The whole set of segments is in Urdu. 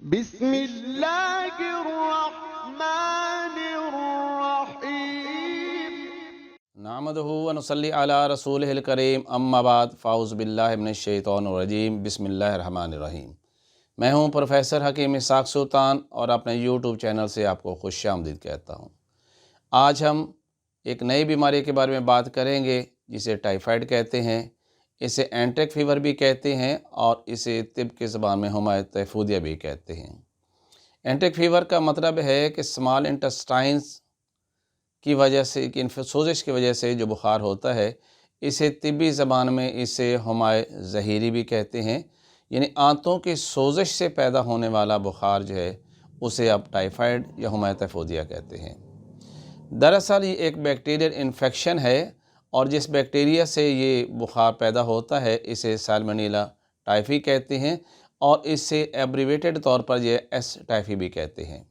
بسم اللہ الرحمن الرحیم نحمدہ و نصلی علی رسولہ الکریم، اما بعد، فاعوذ باللہ من الشیطان الرجیم، بسم اللہ الرحمن الرحیم۔ میں ہوں پروفیسر حکیم اسحاق سلطان اور اپنے یوٹیوب چینل سے آپ کو خوش آمدید کہتا ہوں۔ آج ہم ایک نئی بیماری کے بارے میں بات کریں گے جسے ٹائیفائڈ کہتے ہیں، اسے اینٹرک فیور بھی کہتے ہیں اور اسے طب کی زبان میں حمایت تیفودیہ بھی کہتے ہیں۔ اینٹرک فیور کا مطلب ہے کہ اسمال انٹسٹائنز کی وجہ سے سوزش کی وجہ سے جو بخار ہوتا ہے، اسے طبی زبان میں اسے حمائے ظہیری بھی کہتے ہیں، یعنی آنتوں کی سوزش سے پیدا ہونے والا بخار جو ہے اسے آپ ٹائیفائڈ یا حمایے تیفودیہ کہتے ہیں۔ دراصل یہ ایک بیکٹیریل انفیکشن ہے اور جس بیکٹیریا سے یہ بخار پیدا ہوتا ہے اسے سالمونیلا ٹائفی کہتے ہیں اور اس سے ایبریویٹڈ طور پر یہ ایس ٹائفی بھی کہتے ہیں۔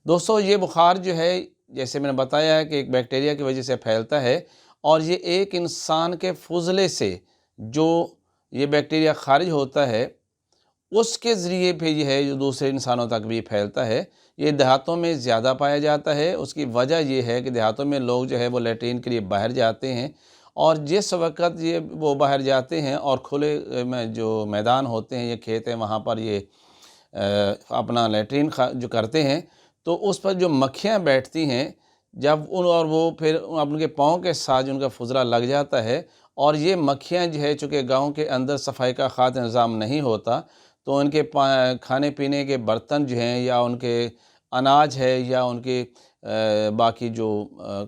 دوستو، یہ بخار جو ہے جیسے میں نے بتایا ہے کہ ایک بیکٹیریا کی وجہ سے پھیلتا ہے اور یہ ایک انسان کے فضلے سے جو یہ بیکٹیریا خارج ہوتا ہے اس کے ذریعے پہ یہ ہے جو دوسرے انسانوں تک بھی پھیلتا ہے۔ یہ دیہاتوں میں زیادہ پایا جاتا ہے۔ اس کی وجہ یہ ہے کہ دیہاتوں میں لوگ جو ہے وہ لیٹرین کے لیے باہر جاتے ہیں اور جس وقت وہ باہر جاتے ہیں اور کھلے میں جو میدان ہوتے ہیں، یہ کھیت ہیں، وہاں پر یہ اپنا لیٹرین جو کرتے ہیں تو اس پر جو مکھیاں بیٹھتی ہیں جب اور وہ پھر ان کے پاؤں کے ساتھ ان کا فضلہ لگ جاتا ہے اور یہ مکھیاں جو ہے چونکہ گاؤں کے اندر صفائی کا خاص نظام نہیں ہوتا تو ان کے کھانے پینے کے برتن جو ہیں یا ان کے اناج ہے یا ان کے باقی جو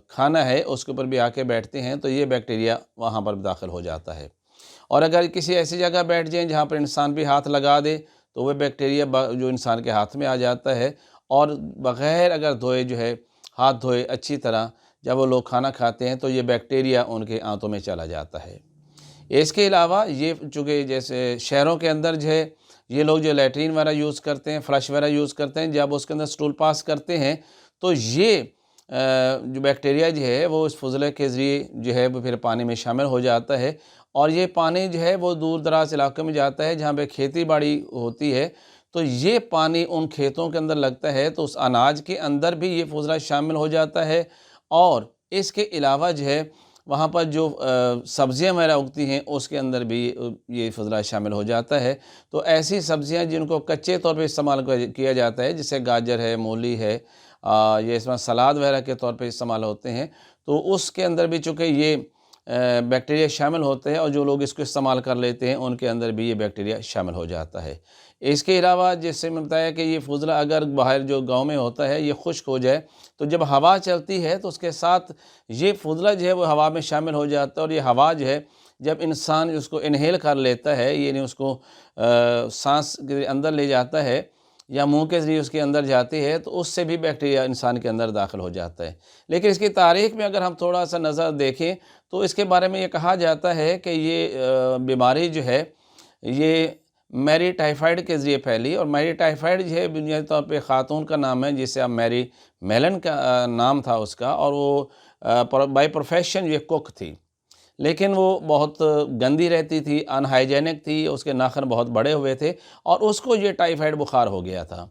کھانا ہے اس کے اوپر بھی آ کے بیٹھتے ہیں تو یہ بیکٹیریا وہاں پر داخل ہو جاتا ہے۔ اور اگر کسی ایسی جگہ بیٹھ جائیں جہاں پر انسان بھی ہاتھ لگا دے تو وہ بیکٹیریا جو انسان کے ہاتھ میں آ جاتا ہے اور بغیر اگر دھوئے جو ہے ہاتھ دھوئے اچھی طرح جب وہ لوگ کھانا کھاتے ہیں تو یہ بیکٹیریا ان کے آنتوں میں چلا جاتا ہے۔ اس کے علاوہ یہ چونکہ جیسے شہروں کے اندر جو ہے یہ لوگ جو لیٹرین وغیرہ یوز کرتے ہیں، فلش وغیرہ یوز کرتے ہیں، جب اس کے اندر سٹول پاس کرتے ہیں تو یہ جو بیکٹیریا جو ہے وہ اس فضلے کے ذریعے جو ہے وہ پھر پانی میں شامل ہو جاتا ہے اور یہ پانی جو ہے وہ دور دراز علاقوں میں جاتا ہے جہاں پہ کھیتی باڑی ہوتی ہے تو یہ پانی ان کھیتوں کے اندر لگتا ہے تو اس اناج کے اندر بھی یہ فضلہ شامل ہو جاتا ہے اور اس کے علاوہ جو ہے وہاں پر جو سبزیاں وغیرہ اگتی ہیں اس کے اندر بھی یہ فضلہ شامل ہو جاتا ہے۔ تو ایسی سبزیاں جن کو کچے طور پہ استعمال کیا جاتا ہے جیسے گاجر ہے، مولی ہے، یہ اس میں سلاد وغیرہ کے طور پہ استعمال ہوتے ہیں تو اس کے اندر بھی چونکہ یہ بیکٹیریا شامل ہوتے ہیں اور جو لوگ اس کو استعمال کر لیتے ہیں ان کے اندر بھی یہ بیکٹیریا شامل ہو جاتا ہے۔ اس کے علاوہ جیسے میں بتایا کہ یہ فضلہ اگر باہر جو گاؤں میں ہوتا ہے یہ خشک ہو جائے تو جب ہوا چلتی ہے تو اس کے ساتھ یہ فضلہ جو ہے وہ ہوا میں شامل ہو جاتا ہے اور یہ ہوا جو ہے جب انسان اس کو انہیل کر لیتا ہے یعنی اس کو سانس کے اندر لے جاتا ہے یا منہ کے ذریعے اس کے اندر جاتی ہے تو اس سے بھی بیکٹیریا انسان کے اندر داخل ہو جاتا ہے۔ لیکن اس کی تاریخ میں اگر ہم تھوڑا سا نظر دیکھیں تو اس کے بارے میں یہ کہا جاتا ہے کہ یہ بیماری جو ہے یہ میری ٹائیفائڈ کے ذریعے پھیلی اور میری ٹائیفائڈ جو ہے بنیادی طور پہ خاتون کا نام ہے جسے اب میری میلن کا نام تھا اس کا اور وہ بائی پروفیشن یہ کک تھی لیکن وہ بہت گندی رہتی تھی، ان ہائیجینک تھی، اس کے ناخن بہت بڑے ہوئے تھے اور اس کو یہ ٹائیفائڈ بخار ہو گیا تھا۔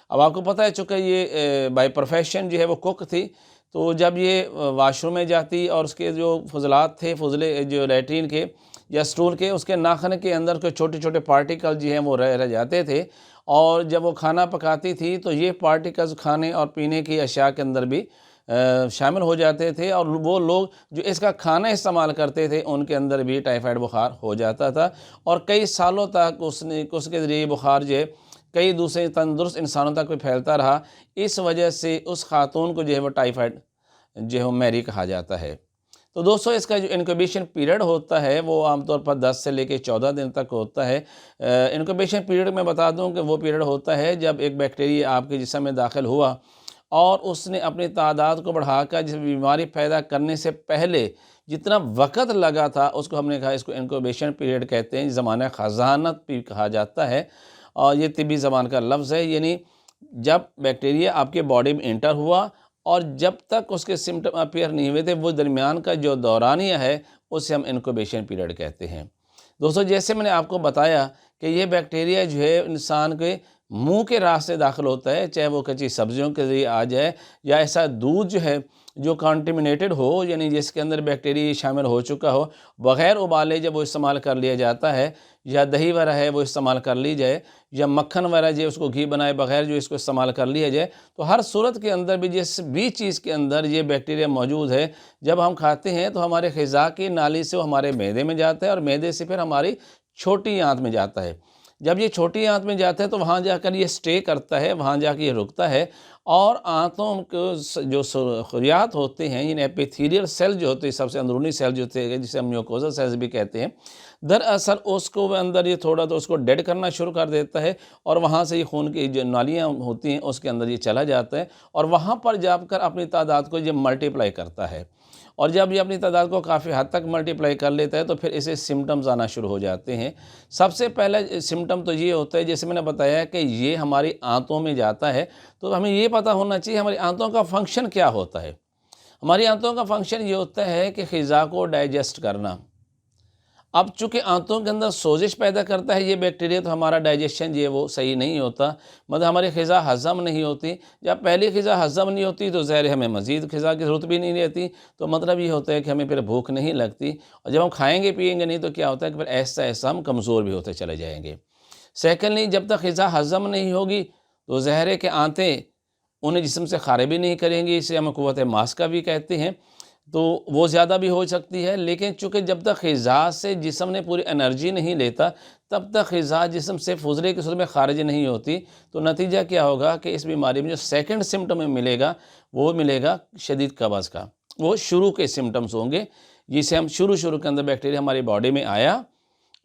اب آپ کو پتہ ہے چونکہ یہ بائی پروفیشن جو ہے وہ کک تھی تو جب یہ واش روم میں جاتی اور اس کے جو فضلات تھے فضلے جو لیٹرین کے یا سٹول کے اس کے ناخن کے اندر کے چھوٹے چھوٹے پارٹیکل جو ہیں وہ رہ جاتے تھے اور جب وہ کھانا پکاتی تھی تو یہ پارٹیکلز کھانے اور پینے کی اشیاء کے اندر بھی شامل ہو جاتے تھے اور وہ لوگ جو اس کا کھانا استعمال کرتے تھے ان کے اندر بھی ٹائیفائڈ بخار ہو جاتا تھا اور کئی سالوں تک اس کے ذریعے بخار جو ہے کئی دوسرے تندرست انسانوں تک بھی پھیلتا رہا۔ اس وجہ سے اس خاتون کو جو ہے وہ ٹائیفائڈ جو ہے میری کہا جاتا ہے۔ تو دوستو، اس کا جو انکوبیشن پیریڈ ہوتا ہے وہ عام طور پر 10 سے لے کے 14 دن تک ہوتا ہے۔ انکوبیشن پیریڈ میں بتا دوں کہ وہ پیریڈ ہوتا ہے جب ایک بیکٹیریا آپ کے جسم میں داخل ہوا اور اس نے اپنی تعداد کو بڑھا کر جس بیماری پیدا کرنے سے پہلے جتنا وقت لگا تھا اس کو ہم نے کہا اس کو انکوبیشن پیریڈ کہتے ہیں، زمانہ خزانت بھی کہا جاتا ہے اور یہ طبی زبان کا لفظ ہے، یعنی جب بیکٹیریا آپ کے باڈی میں انٹر ہوا اور جب تک اس کے سمٹم اپیئر نہیں ہوئے تھے وہ درمیان کا جو دورانیہ ہے اسے ہم انکوبیشن پیریڈ کہتے ہیں۔ دوستو، جیسے میں نے آپ کو بتایا کہ یہ بیکٹیریا جو ہے انسان کے منہ کے راستے داخل ہوتا ہے، چاہے وہ کچی سبزیوں کے ذریعے آ جائے یا ایسا دودھ جو ہے جو کانٹیمنیٹڈ ہو، یعنی جس کے اندر بیکٹیریا شامل ہو چکا ہو، بغیر ابالے جب وہ استعمال کر لیا جاتا ہے، یا دہی وغیرہ ہے وہ استعمال کر لی جائے، یا مکھن وغیرہ جو اس کو گھی بنائے بغیر جو اس کو استعمال کر لیا جائے، تو ہر صورت کے اندر بھی جس بھی چیز کے اندر یہ بیکٹیریا موجود ہے، جب ہم کھاتے ہیں تو ہمارے غذا کی نالی سے وہ ہمارے معدے میں جاتا ہے، اور معدے سے پھر ہماری چھوٹی آنت میں جاتا ہے۔ جب یہ چھوٹی آنت میں جاتا ہے تو وہاں جا کر یہ سٹے کرتا ہے، وہاں جا کے یہ رکتا ہے، اور آنتوں کے جو خلیات ہوتے ہیں، یعنی ایپیتھیلیل سیل جو ہوتے ہیں، سب سے اندرونی سیل جو ہوتے ہیں جسے ہم میوکوزا سیلز بھی کہتے ہیں، دراصل اس کو وہ اندر یہ تھوڑا تو اس کو ڈیڈ کرنا شروع کر دیتا ہے، اور وہاں سے یہ خون کی جو نالیاں ہوتی ہیں اس کے اندر یہ چلا جاتا ہے، اور وہاں پر جا کر اپنی تعداد کو یہ ملٹیپلائی کرتا ہے، اور جب یہ اپنی تعداد کو کافی حد تک ملٹیپلائی کر لیتا ہے تو پھر اسے سمٹمز آنا شروع ہو جاتے ہیں۔ سب سے پہلا سمٹم تو یہ ہوتا ہے، جیسے میں نے بتایا کہ یہ ہماری آنتوں میں جاتا ہے، تو ہمیں یہ پتہ ہونا چاہیے ہماری آنتوں کا فنکشن کیا ہوتا ہے۔ ہماری آنتوں کا فنکشن یہ ہوتا ہے کہ غذا کو ڈائجسٹ کرنا۔ اب چونکہ آنتوں کے اندر سوزش پیدا کرتا ہے یہ بیکٹیریا، تو ہمارا ڈائجیشن یہ وہ صحیح نہیں ہوتا، مطلب ہماری غذا ہضم نہیں ہوتی۔ جب پہلی غذا ہضم نہیں ہوتی تو ظاہر ہمیں مزید غذا کی ضرورت بھی نہیں رہتی، تو مطلب یہ ہوتا ہے کہ ہمیں پھر بھوک نہیں لگتی، اور جب ہم کھائیں گے پیئیں گے نہیں تو کیا ہوتا ہے کہ پھر ایسا ایسا ہم کمزور بھی ہوتے چلے جائیں گے۔ سیکنڈلی، جب تک غذا ہضم نہیں ہوگی تو ظاہر ہے کہ آنتیں انہیں جسم سے خارج بھی نہیں کریں گی، اسے ہم قوت ماسکہ بھی کہتے ہیں، تو وہ زیادہ بھی ہو سکتی ہے، لیکن چونکہ جب تک غذا سے جسم نے پوری انرجی نہیں لیتا تب تک غذا جسم سے فضلے کی صورت میں خارج نہیں ہوتی، تو نتیجہ کیا ہوگا کہ اس بیماری میں جو سیکنڈ سمٹم ملے گا وہ ملے گا شدید قبض کا۔ وہ شروع کے سمٹمز ہوں گے، جسے ہم شروع کے اندر بیکٹیریا ہماری باڈی میں آیا،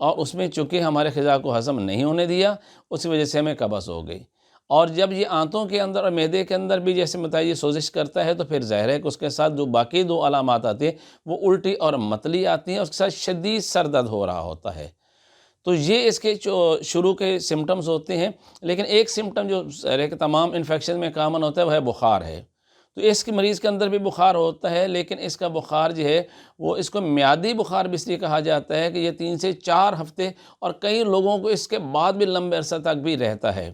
اور اس میں چونکہ ہمارے غذا کو ہضم نہیں ہونے دیا، اسی وجہ سے ہمیں قبض ہو گئی۔ اور جب یہ آنتوں کے اندر اور معدے کے اندر بھی جیسے بتائیے سوزش کرتا ہے، تو پھر ظاہر ہے کہ اس کے ساتھ جو باقی دو علامات آتی ہیں وہ الٹی اور متلی آتی ہیں، اس کے ساتھ شدید سر درد ہو رہا ہوتا ہے۔ تو یہ اس کے جو شروع کے سمٹمز ہوتے ہیں، لیکن ایک سمٹم جو تمام انفیکشن میں کامن ہوتا ہے وہ ہے بخار ہے۔ تو اس کے مریض کے اندر بھی بخار ہوتا ہے، لیکن اس کا بخار جو ہے وہ اس کو میعادی بخار بھی اس لیے کہا جاتا ہے کہ یہ 3 سے 4 ہفتے اور کئی لوگوں کو اس کے بعد بھی لمبے عرصہ تک بھی رہتا ہے،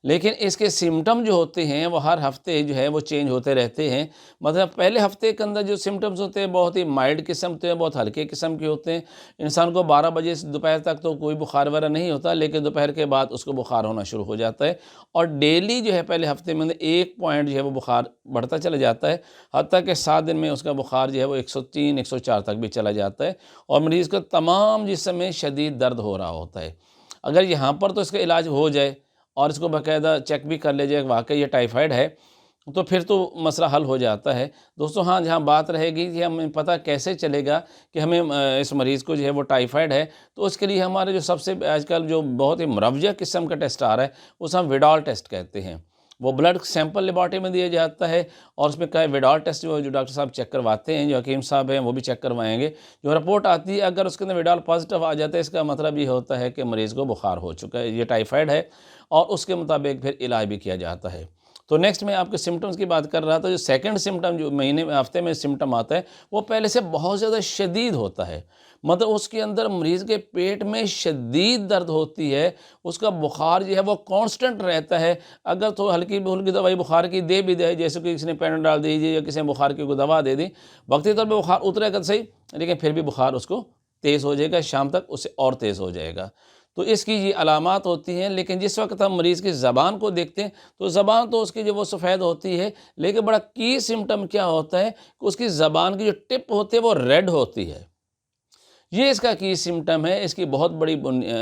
لیکن اس کے سمٹم جو ہوتے ہیں وہ ہر ہفتے جو ہے وہ چینج ہوتے رہتے ہیں۔ مطلب پہلے ہفتے کے اندر جو سمٹمز ہوتے ہیں بہت ہی مائلڈ قسم کے، بہت ہلکے قسم کے ہوتے ہیں، انسان کو 12 بجے سے دوپہر تک تو کوئی بخار وغیرہ نہیں ہوتا، لیکن دوپہر کے بعد اس کو بخار ہونا شروع ہو جاتا ہے، اور ڈیلی جو ہے پہلے ہفتے میں 1 پوائنٹ جو ہے وہ بخار بڑھتا چلا جاتا ہے، حتیٰ کہ 7 دن میں اس کا بخار جو ہے وہ 103 104 تک بھی چلا جاتا ہے، اور مریض کو تمام جسم میں شدید درد ہو رہا ہوتا ہے۔ اگر یہاں پر تو اس کا علاج ہو جائے اور اس کو باقاعدہ چیک بھی کر لے جائے کہ واقعی یہ ٹائیفائڈ ہے، تو پھر تو مسئلہ حل ہو جاتا ہے۔ دوستو ہاں، جہاں بات رہے گی کہ ہمیں پتہ کیسے چلے گا کہ ہمیں اس مریض کو جو ہے وہ ٹائیفائڈ ہے، تو اس کے لیے ہمارے جو سب سے آج کل جو بہت ہی مروجہ قسم کا ٹیسٹ آ رہا ہے اسے ہم وڈال ٹیسٹ کہتے ہیں۔ وہ بلڈ سیمپل لیبارٹری میں دیا جاتا ہے، اور اس میں کہا وڈال ٹیسٹ جو ڈاکٹر صاحب چیک کرواتے ہیں، جو حکیم صاحب ہیں وہ بھی چیک کروائیں گے، جو رپورٹ آتی ہے اگر اس کے اندر وڈال پازیٹیو آ جاتا ہے، اس کا مطلب یہ ہوتا ہے کہ مریض کو بخار ہو چکا ہے، یہ ٹائیفائڈ ہے، اور اس کے مطابق پھر علاج بھی کیا جاتا ہے۔ تو نیکسٹ میں آپ کے سمٹمز کی بات کر رہا تھا، جو سیکنڈ سمٹم جو ہفتے میں سمٹم آتا ہے وہ پہلے سے بہت زیادہ شدید ہوتا ہے، مطلب اس کے اندر مریض کے پیٹ میں شدید درد ہوتی ہے، اس کا بخار جو ہے وہ کانسٹنٹ رہتا ہے، اگر تو ہلکی دوائی بخار کی دے بھی دے، جیسے کہ کسی نے پیناڈول دے دی یا کسی نے بخار کی کوئی دوا دے دی، وقتی طور پہ بخار اترے گا صحیح، لیکن پھر بھی بخار اس کو تیز ہو جائے گا، شام تک اس سے اور تیز ہو جائے گا۔ تو اس کی یہ علامات ہوتی ہیں، لیکن جس وقت ہم مریض کی زبان کو دیکھتے ہیں تو زبان تو اس کی جو وہ سفید ہوتی ہے، لیکن بڑا کی سمٹم کیا ہوتا ہے کہ اس کی زبان کی جو ٹپ ہوتی ہے وہ ریڈ ہوتی ہے۔ یہ اس کا کی سمٹم ہے، اس کی بہت بڑی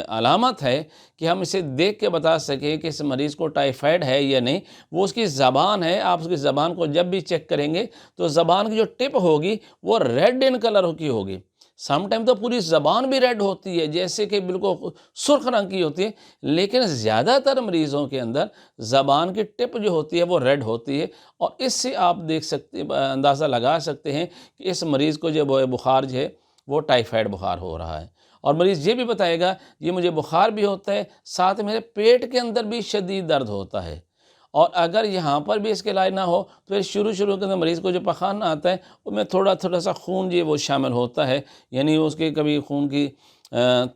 علامت ہے کہ ہم اسے دیکھ کے بتا سکیں کہ اس مریض کو ٹائیفائڈ ہے یا نہیں۔ وہ اس کی زبان ہے، آپ اس کی زبان کو جب بھی چیک کریں گے تو زبان کی جو ٹپ ہوگی وہ ریڈ ان کلر کی ہوگی، سم ٹائم تو پوری زبان بھی ریڈ ہوتی ہے، جیسے کہ بالکل سرخ رنگ کی ہوتی ہے، لیکن زیادہ تر مریضوں کے اندر زبان کی ٹپ جو ہوتی ہے وہ ریڈ ہوتی ہے، اور اس سے آپ دیکھ سکتے اندازہ لگا سکتے ہیں کہ اس مریض کو جو بخار جو ہے وہ ٹائیفائڈ بخار ہو رہا ہے۔ اور مریض یہ بھی بتائے گا یہ مجھے بخار بھی ہوتا ہے، ساتھ میرے پیٹ کے اندر بھی شدید درد ہوتا ہے، اور اگر یہاں پر بھی اس کے علاج نہ ہو تو پھر شروع کے اندر مریض کو جو پخانہ آتا ہے اس میں تھوڑا سا خون جو وہ شامل ہوتا ہے، یعنی اس کے کبھی خون کی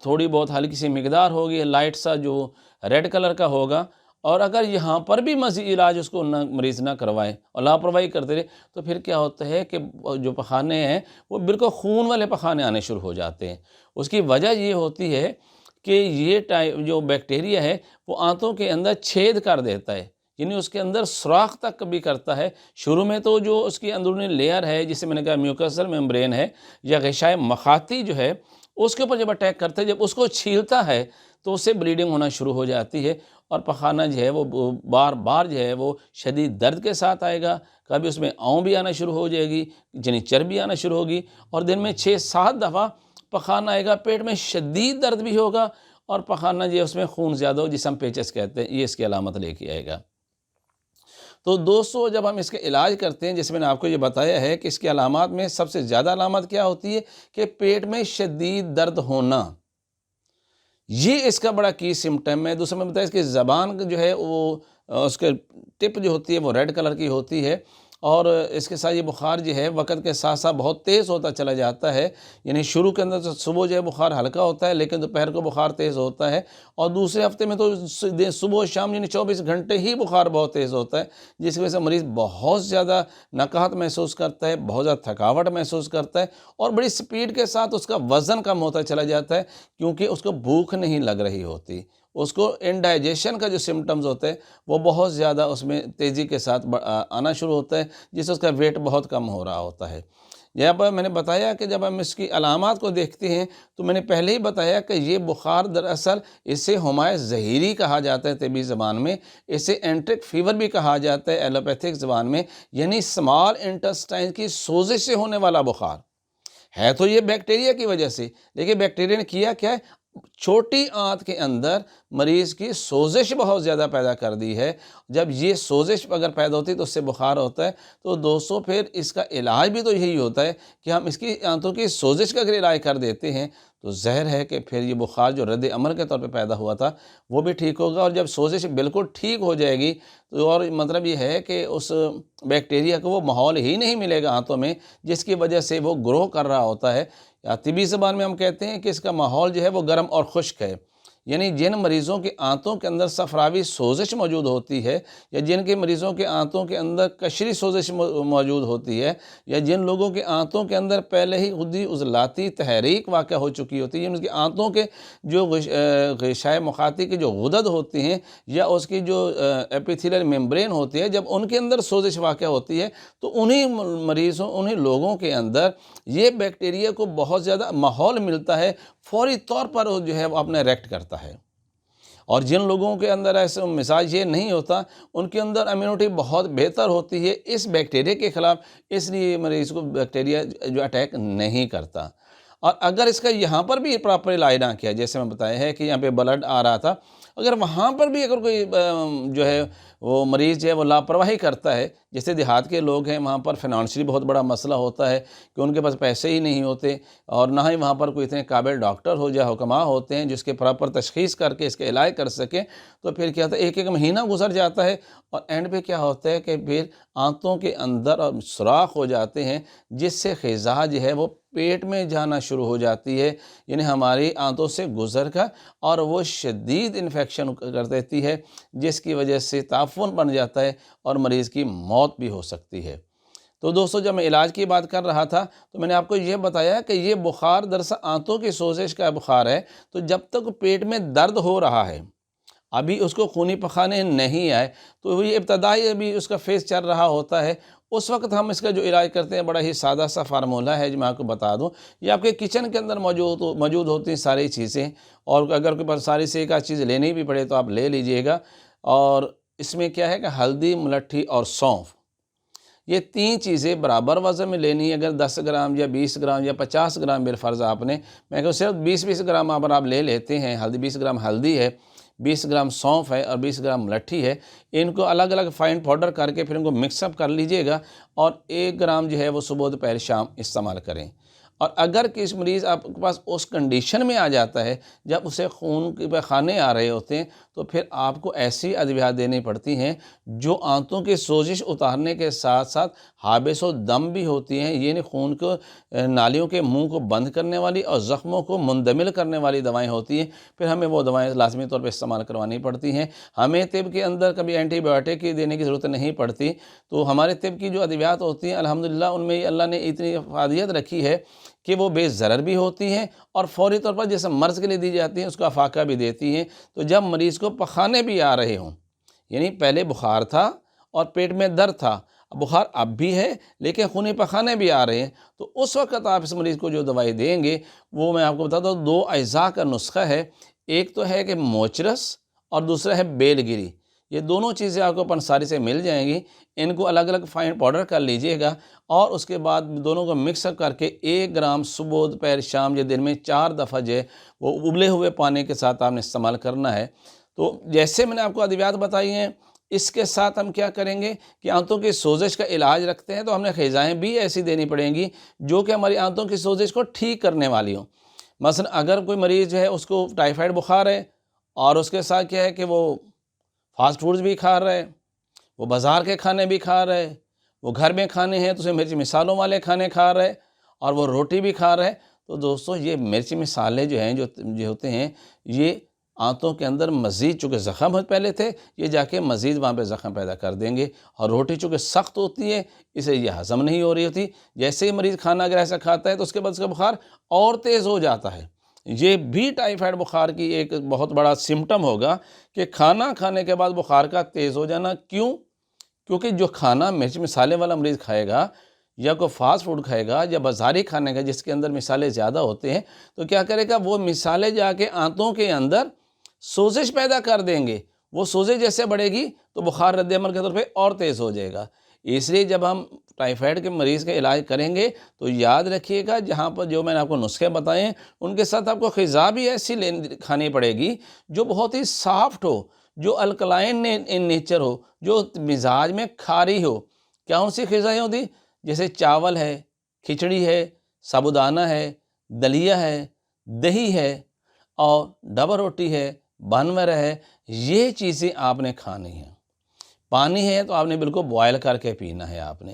تھوڑی بہت ہلکی سی مقدار ہوگی، لائٹ سا جو ریڈ کلر کا ہوگا، اور اگر یہاں پر بھی مزید علاج اس کو مریض نہ کروائے اور لاپرواہی کرتے رہے تو پھر کیا ہوتا ہے کہ جو پخانے ہیں وہ بالکل خون والے پخانے آنے شروع ہو جاتے ہیں۔ اس کی وجہ یہ ہوتی ہے کہ یہ جو بیکٹیریا ہے وہ آنتوں کے اندر چھید کر دیتا ہے، یعنی اس کے اندر سوراخ تک کبھی کرتا ہے۔ شروع میں تو جو اس کی اندرونی لیئر ہے جسے میں نے کہا میوکسل ممبرین ہے یا غشائے مخاطی جو ہے، اس کے اوپر جب اٹیک کرتا ہے، جب اس کو چھیلتا ہے تو اس سے بلیڈنگ ہونا شروع ہو جاتی ہے اور پخانہ جو ہے وہ بار بار جو ہے وہ شدید درد کے ساتھ آئے گا۔ کبھی اس میں اون بھی آنا شروع ہو جائے گی، یعنی چربی آنا شروع ہوگی، اور دن میں 6-7 دفعہ پخانہ آئے گا، پیٹ میں شدید درد بھی ہوگا اور پخانہ جو ہے اس میں خون زیادہ ہو، جسے ہم پیچس کہتے ہیں، یہ اس کی علامت لے کے آئے گا۔ تو دوستو جب ہم اس کا علاج کرتے ہیں، جیسے میں نے آپ کو یہ بتایا ہے کہ اس کی علامات میں سب سے زیادہ علامت کیا ہوتی ہے کہ پیٹ میں شدید درد ہونا، یہ اس کا بڑا کی سمٹم ہے۔ دوسرا میں بتایا اس کی زبان جو ہے وہ اس کے ٹپ جو ہوتی ہے وہ ریڈ کلر کی ہوتی ہے، اور اس کے ساتھ یہ بخار جو ہے وقت کے ساتھ ساتھ بہت تیز ہوتا چلا جاتا ہے، یعنی شروع کے اندر تو صبح جو ہے بخار ہلکا ہوتا ہے لیکن دوپہر کو بخار تیز ہوتا ہے، اور دوسرے ہفتے میں تو صبح و شام یعنی 24 گھنٹے ہی بخار بہت تیز ہوتا ہے، جس کی وجہ سے مریض بہت زیادہ نقاہت محسوس کرتا ہے، بہت زیادہ تھکاوٹ محسوس کرتا ہے، اور بڑی سپیڈ کے ساتھ اس کا وزن کم ہوتا چلا جاتا ہے، کیونکہ اس کو بھوک نہیں لگ رہی ہوتی۔ اس کو انڈائجیشن کا جو سمٹمز ہوتے ہیں وہ بہت زیادہ اس میں تیزی کے ساتھ آنا شروع ہوتا ہے، جس سے اس کا ویٹ بہت کم ہو رہا ہوتا ہے۔ یہاں پر میں نے بتایا کہ جب ہم اس کی علامات کو دیکھتے ہیں تو میں نے پہلے ہی بتایا کہ یہ بخار دراصل اسے ہمہ ظہیری کہا جاتا ہے طبی زبان میں، اسے انٹرک فیور بھی کہا جاتا ہے ایلوپیتھک زبان میں، یعنی اسمال انٹسٹائن کی سوزش سے ہونے والا بخار ہے۔ تو یہ بیکٹیریا کی وجہ سے، لیکن بیکٹیریا نے کیا کیا ہے، چھوٹی آنت کے اندر مریض کی سوزش بہت زیادہ پیدا کر دی ہے۔ جب یہ سوزش اگر پیدا ہوتی ہے تو اس سے بخار ہوتا ہے۔ تو دوستو پھر اس کا علاج بھی تو یہی ہوتا ہے کہ ہم اس کی آنتوں کی سوزش کا اگر علاج کر دیتے ہیں تو ظاہر ہے کہ پھر یہ بخار جو رد عمل کے طور پہ پیدا ہوا تھا وہ بھی ٹھیک ہوگا، اور جب سوزش بالکل ٹھیک ہو جائے گی تو اور مطلب یہ ہے کہ اس بیکٹیریا کو وہ ماحول ہی نہیں ملے گا آنتوں میں جس کی وجہ سے وہ گرو کر رہا ہوتا ہے، یا طبی زبان میں ہم کہتے ہیں کہ اس کا ماحول جو ہے وہ گرم اور خشک ہے۔ یعنی جن مریضوں کے آنتوں کے اندر صفراوی سوزش موجود ہوتی ہے، یا جن کے مریضوں کے آنتوں کے اندر قشری سوزش موجود ہوتی ہے، یا جن لوگوں کے آنتوں کے اندر پہلے ہی خود ہی عضلاتی تحریک واقع ہو چکی ہوتی ہے، ان کی آنتوں کے جو غشائے مخاطی کی جو غدد ہوتی ہیں یا اس کی جو ایپیتھیلر ممبرین ہوتی ہے، جب ان کے اندر سوزش واقع ہوتی ہے تو انہی مریضوں، انہی لوگوں کے اندر یہ بیکٹیریا کو بہت زیادہ ماحول ملتا ہے، فوری طور پر جو ہے وہ اپنے ریکٹ کرتا ہے۔ اور جن لوگوں کے اندر ایسا مزاج یہ نہیں ہوتا، ان کے اندر امیونٹی بہت بہتر ہوتی ہے اس بیکٹیریا کے خلاف، اس لیے مریض کو بیکٹیریا جو اٹیک نہیں کرتا۔ اور اگر اس کا یہاں پر بھی پراپر علاج نہ کیا، جیسے میں بتایا ہے کہ یہاں پہ بلڈ آ رہا تھا، اگر وہاں پر بھی اگر کوئی جو ہے وہ مریض جو ہے وہ لاپرواہی کرتا ہے، جیسے دیہات کے لوگ ہیں وہاں پر فنانشلی بہت بڑا مسئلہ ہوتا ہے کہ ان کے پاس پیسے ہی نہیں ہوتے، اور نہ ہی وہاں پر کوئی اتنے قابل ڈاکٹر ہو یا حکماء ہوتے ہیں جس کے پراپر تشخیص کر کے اس کا علاج کر سکیں، تو پھر کیا ہوتا ہے، ایک ایک مہینہ گزر جاتا ہے اور اینڈ پہ کیا ہوتا ہے کہ پھر آنتوں کے اندر سوراخ ہو جاتے ہیں، جس سے خزاں جو ہے وہ پیٹ میں جانا شروع ہو جاتی ہے، یعنی ہماری آنتوں سے گزر کر، اور وہ شدید انفیکشن کر دیتی ہے جس کی وجہ سے تعفن بن جاتا ہے اور مریض کی موت بھی ہو سکتی ہے۔ تو دوستو جب میں علاج کی بات کر رہا تھا تو میں نے آپ کو یہ بتایا کہ یہ بخار دراصل آنتوں کی سوزش کا بخار ہے، تو جب تک پیٹ میں درد ہو رہا ہے، ابھی اس کو خونی پخانے نہیں آئے، تو یہ ابتدائی ابھی اس کا فیز چل رہا ہوتا ہے، اس وقت ہم اس کا جو علاج کرتے ہیں بڑا ہی سادہ سا فارمولہ ہے جو میں آپ کو بتا دوں، یہ آپ کے کچن کے اندر موجود ہوتی ہیں ساری چیزیں، اور اگر کوئی ساری سے ایک آدھ چیز لینی بھی پڑے تو آپ لے لیجئے گا۔ اور اس میں کیا ہے کہ ہلدی، ملٹھی اور سونف، یہ 3 چیزیں برابر وزن میں لینی ہے۔ اگر 10 گرام یا 20 گرام یا 50 گرام بالفرض آپ نے، میں کہوں صرف 20 گرام اگر آپ لے لیتے ہیں، 20 گرام ہلدی ہے، 20 گرام سونف ہے اور 20 گرام ملٹھی ہے، ان کو الگ الگ فائن پاؤڈر کر کے پھر ان کو مکس اپ کر لیجئے گا، اور 1 گرام جو ہے وہ صبح دوپہر شام استعمال کریں۔ اور اگر کسی مریض آپ کے پاس اس کنڈیشن میں آ جاتا ہے جب اسے خون کے پیخانے آ رہے ہوتے ہیں تو پھر آپ کو ایسی ادویات دینی پڑتی ہیں جو آنتوں کی سوزش اتارنے کے ساتھ ساتھ حابس و دم بھی ہوتی ہیں، یعنی خون کو نالیوں کے منہ کو بند کرنے والی اور زخموں کو مندمل کرنے والی دوائیں ہوتی ہیں۔ پھر ہمیں وہ دوائیں لازمی طور پہ استعمال کروانی پڑتی ہیں۔ ہمیں طب کے اندر کبھی اینٹی بایوٹک دینے کی ضرورت نہیں پڑتی، تو ہمارے طب کی جو ادویات ہوتی ہیں الحمدللہ ان میں اللہ نے اتنی افادیت رکھی ہے کہ وہ بے ضرر بھی ہوتی ہیں اور فوری طور پر جیسے مرض کے لیے دی جاتی ہیں اس کا افاقہ بھی دیتی ہیں۔ تو جب مریض کو پخانے بھی آ رہے ہوں، یعنی پہلے بخار تھا اور پیٹ میں درد تھا، بخار اب بھی ہے لیکن خونی پخانے بھی آ رہے ہیں، تو اس وقت آپ اس مریض کو جو دوائی دیں گے وہ میں آپ کو بتاتا ہوں 2 اجزاء کا نسخہ ہے۔ ایک تو ہے کہ موچرس اور دوسرا ہے بیل گری۔ یہ دونوں چیزیں آپ کو پنساری سے مل جائیں گی، ان کو الگ الگ فائن پاؤڈر کر لیجئے گا اور اس کے بعد دونوں کو مکس اپ کر کے 1 گرام صبح دوپہر شام یا دن میں 4 دفعہ جو ہے وہ ابلے ہوئے پانی کے ساتھ آپ نے استعمال کرنا ہے۔ تو جیسے میں نے آپ کو ادویات بتائی ہیں، اس کے ساتھ ہم کیا کریں گے کہ آنتوں کی سوزش کا علاج رکھتے ہیں تو ہم نے غذائیں بھی ایسی دینی پڑیں گی جو کہ ہماری آنتوں کی سوزش کو ٹھیک کرنے والی ہوں۔ مثلا اگر کوئی مریض جو ہے اس کو ٹائیفائڈ بخار ہے اور اس کے ساتھ کیا ہے کہ وہ فاسٹ فوڈز بھی کھا رہے، وہ بازار کے کھانے بھی کھا رہے، وہ گھر میں کھانے ہیں تو اسے مرچی مسالوں والے کھانے کھا رہے اور وہ روٹی بھی کھا رہے، تو دوستو یہ مرچی مسالے جو ہیں جو ہوتے ہیں یہ آنتوں کے اندر مزید چونکہ زخم پہلے تھے یہ جا کے مزید وہاں پہ زخم پیدا کر دیں گے، اور روٹی چونکہ سخت ہوتی ہے اسے یہ ہضم نہیں ہو رہی ہوتی، جیسے ہی مریض کھانا اگر ایسا کھاتا ہے تو اس کے بعد اس کا بخار اور تیز ہو جاتا ہے۔ یہ بھی ٹائیفائڈ بخار کی ایک بہت بڑا سمٹم ہوگا کہ کھانا کھانے کے بعد بخار کا تیز ہو جانا۔ کیوں؟ کیونکہ جو کھانا مرچ مسالے والا مریض کھائے گا یا کوئی فاسٹ فوڈ کھائے گا یا بازاری کھانے کا جس کے اندر مسالے زیادہ ہوتے ہیں تو کیا کرے گا، وہ مسالے جا کے آنتوں کے اندر سوزش پیدا کر دیں گے، وہ سوزش جیسے بڑھے گی تو بخار رد عمل کے طور پہ اور تیز ہو جائے گا۔ اس لیے جب ہم ٹائیفائڈ کے مریض کا علاج کریں گے تو یاد رکھیے گا جہاں پر جو میں نے آپ کو نسخے بتائے ہیں ان کے ساتھ آپ کو غذا بھی ایسی کھانی پڑے گی جو بہت ہی سافٹ ہو، جو الکلائن ان نیچر ہو، جو مزاج میں کھاری ہو۔ کیا ان سی غذائیں ہوتی جیسے چاول ہے، کھچڑی ہے، سابودانہ ہے، دلیا ہے، دہی ہے اور ڈبل روٹی ہے، بنور ہے، یہ چیزیں آپ نے کھانی ہیں۔ پانی ہے تو آپ نے بالکل بوائل کر کے پینا ہے آپ نے۔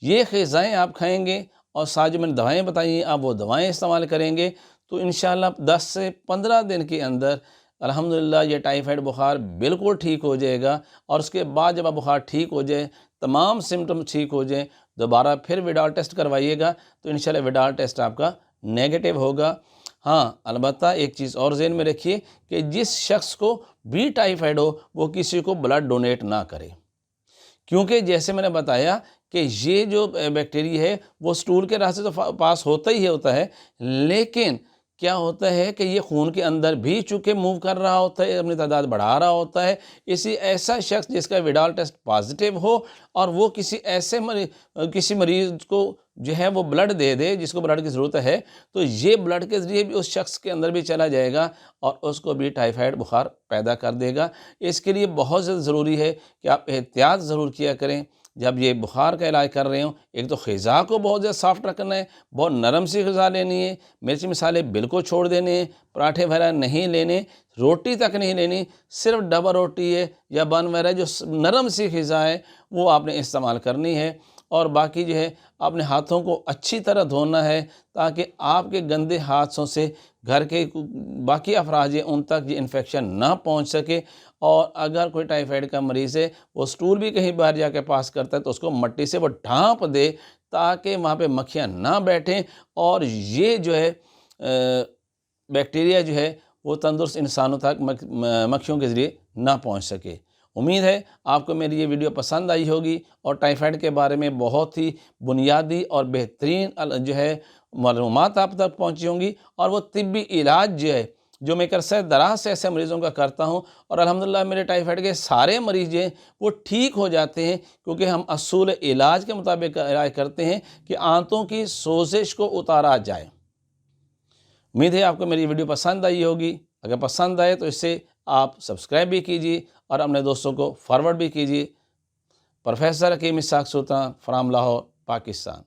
یہ غذائیں آپ کھائیں گے اور ساتھ جو میں نے دوائیں بتائی ہیں آپ وہ دوائیں استعمال کریں گے تو انشاءاللہ 10 سے 15 دن کے اندر الحمدللہ یہ ٹائیفائڈ بخار بالکل ٹھیک ہو جائے گا، اور اس کے بعد جب آپ بخار ٹھیک ہو جائے، تمام سمٹم ٹھیک ہو جائیں، دوبارہ پھر وڈال ٹیسٹ کروائیے گا تو انشاءاللہ وڈال ٹیسٹ آپ کا نیگیٹو ہوگا۔ ہاں البتہ ایک چیز اور ذہن میں رکھیے کہ جس شخص کو بھی ٹائیفائڈ ہو وہ کسی کو بلڈ ڈونیٹ نہ کرے، کیونکہ جیسے میں نے بتایا کہ یہ جو بیکٹیریا ہے وہ سٹول کے راستے تو پاس ہوتا ہی ہوتا ہے، لیکن کیا ہوتا ہے کہ یہ خون کے اندر بھی چونکہ موو کر رہا ہوتا ہے، اپنی تعداد بڑھا رہا ہوتا ہے۔ اسی ایسا شخص جس کا وڈال ٹیسٹ پازیٹیو ہو اور وہ کسی مریض کو جو ہے وہ بلڈ دے دے جس کو بلڈ کی ضرورت ہے، تو یہ بلڈ کے ذریعے بھی اس شخص کے اندر بھی چلا جائے گا اور اس کو بھی ٹائیفائڈ بخار پیدا کر دے گا۔ اس کے لیے بہت زیادہ ضروری ہے کہ آپ احتیاط ضرور کیا کریں جب یہ بخار کا علاج کر رہے ہوں۔ ایک تو غذا کو بہت زیادہ سافٹ رکھنا ہے، بہت نرم سی غذا لینی ہے، مرچ مسالے بالکل چھوڑ دینے ہیں، پراٹھے وغیرہ نہیں لینے، روٹی تک نہیں لینی، صرف ڈبل روٹی ہے یا بن وغیرہ جو نرم سی غذا ہے وہ آپ نے استعمال کرنی ہے۔ اور باقی جو ہے اپنے ہاتھوں کو اچھی طرح دھونا ہے تاکہ آپ کے گندے ہاتھوں سے گھر کے باقی افراد ہیں ان تک یہ انفیکشن نہ پہنچ سکے۔ اور اگر کوئی ٹائیفائڈ کا مریض ہے وہ سٹول بھی کہیں باہر جا کے پاس کرتا ہے تو اس کو مٹی سے وہ ڈھانپ دے تاکہ وہاں پہ مکھیاں نہ بیٹھیں اور یہ جو ہے بیکٹیریا جو ہے وہ تندرست انسانوں تک مکھیوں کے ذریعے نہ پہنچ سکے۔ امید ہے آپ کو میری یہ ویڈیو پسند آئی ہوگی اور ٹائیفائڈ کے بارے میں بہت ہی بنیادی اور بہترین جو ہے معلومات آپ تک پہنچی ہوں گی، اور وہ طبی علاج جو ہے جو میں عرصہ دراز سے ایسے مریضوں کا کرتا ہوں اور الحمدللہ میرے ٹائیفائڈ کے سارے مریض جو ہیں وہ ٹھیک ہو جاتے ہیں، کیونکہ ہم اصول علاج کے مطابق علاج کرتے ہیں کہ آنتوں کی سوزش کو اتارا جائے۔ امید ہے آپ کو میری ویڈیو پسند آئی ہوگی۔ اگر پسند آئے تو اس سے آپ سبسکرائب بھی کیجیے اور اپنے دوستوں کو فارورڈ بھی کیجیے۔ پروفیسر حکیم اسحاق سلطان فرام لاہور، پاکستان۔